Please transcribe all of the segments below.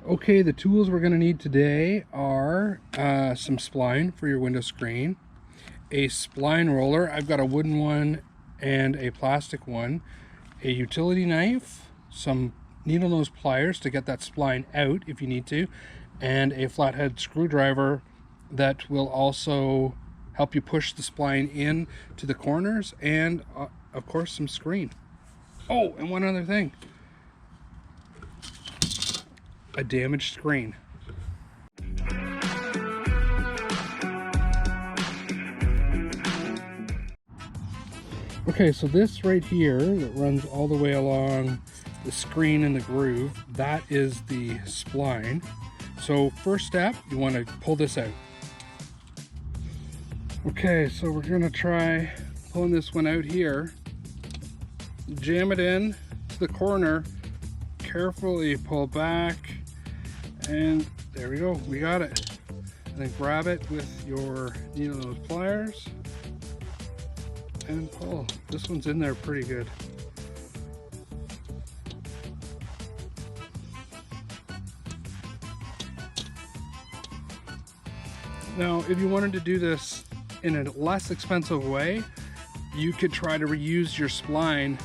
Okay, the tools we're going to need today are some spline for your window screen, a spline roller. I've got a wooden one and a plastic one, a utility knife, some needle nose pliers to get that spline out if you need to, and a flathead screwdriver that will also help you push the spline in to the corners, and of course some screen. Oh, and one other thing. A damaged screen. Okay, so this right here that runs all the way along the screen in the groove, that is the spline. So first step, you want to pull this out. Okay, so we're going to try pulling this one out here. Jam it in to the corner, carefully pull back, and there we go, we got it. And then grab it with your needle nose pliers and pull. This one's in there pretty good. Now, if you wanted to do this in a less expensive way, you could try to reuse your spline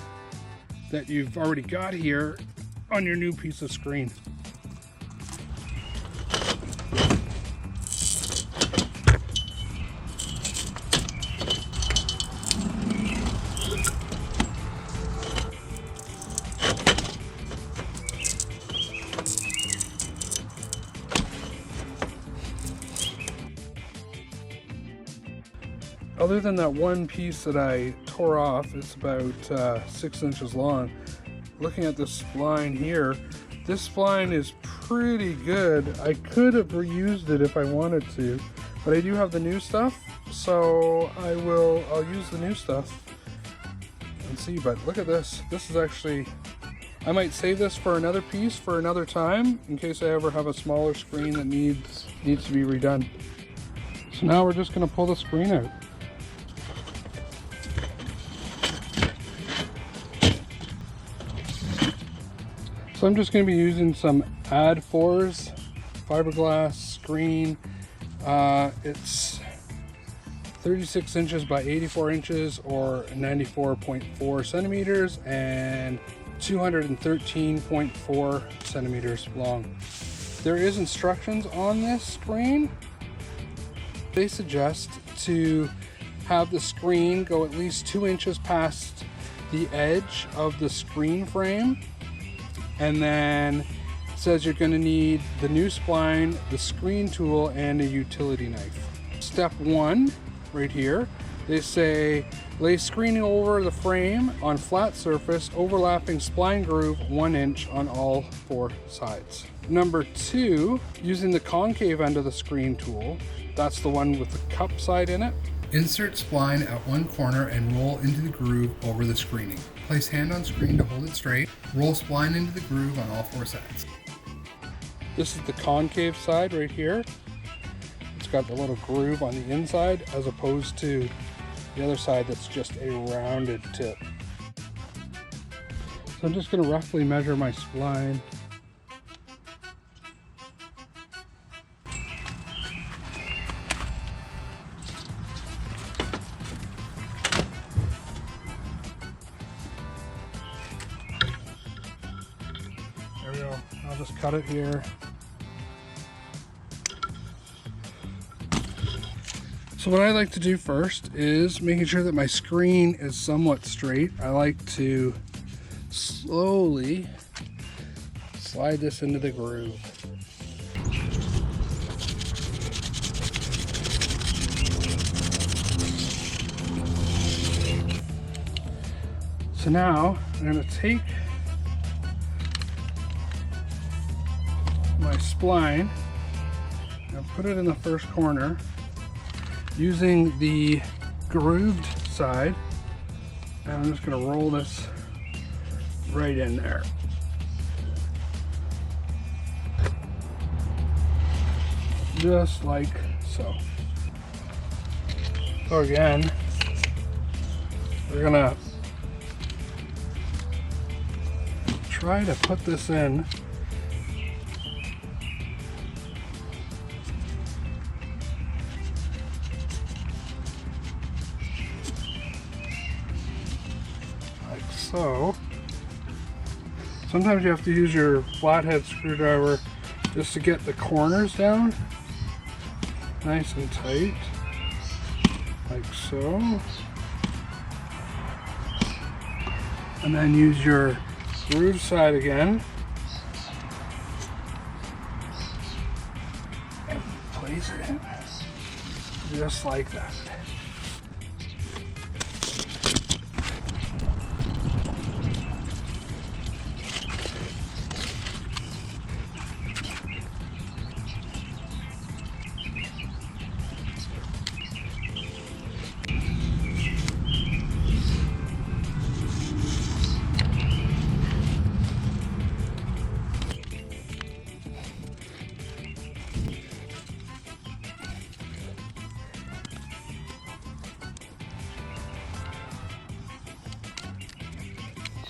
that you've already got here on your new piece of screen. Other than that one piece that I tore off, it's about 6 inches long. Looking at this spline here, this spline is pretty good. I could have reused it if I wanted to, but I do have the new stuff, so I'll use the new stuff and see. But look at this. This is actually, I might save this for another piece for another time in case I ever have a smaller screen that needs to be redone. So now we're just going to pull the screen out. So I'm just going to be using some Ad 4's fiberglass screen. It's 36 inches by 84 inches or 94.4 centimeters and 213.4 centimeters long. There is instructions on this screen. They suggest to have the screen go at least 2 inches past the edge of the screen frame. And then it says you're going to need the new spline, the screen tool, and a utility knife. Step 1, right here, they say lay screening over the frame on flat surface, overlapping spline groove 1 inch on all 4 sides. Number 2, using the concave end of the screen tool, that's the one with the cup side in it. Insert spline at one corner and roll into the groove over the screening. Place hand on screen to hold it straight. Roll spline into the groove on all 4 sides. This is the concave side right here. It's got the little groove on the inside as opposed to the other side that's just a rounded tip. So I'm just going to roughly measure my spline. There we go. I'll just cut it here. So what I like to do first is making sure that my screen is somewhat straight. I like to slowly slide this into the groove. So now I'm going to take my spline and put it in the first corner using the grooved side, and I'm just going to roll this right in there. Just like so. So again, we're going to try to put this in so. Sometimes you have to use your flathead screwdriver just to get the corners down nice and tight, like so. And then use your groove side again and place it in just like that.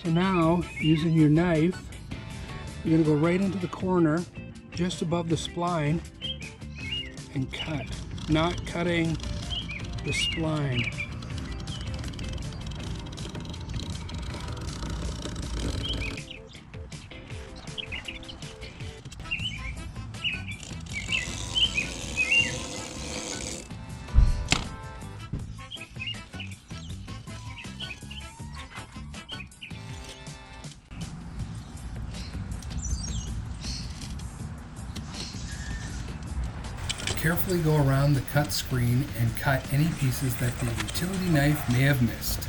So now, using your knife, you're going to go right into the corner, just above the spline, and cut. Not cutting the spline. Carefully go around the cut screen and cut any pieces that the utility knife may have missed.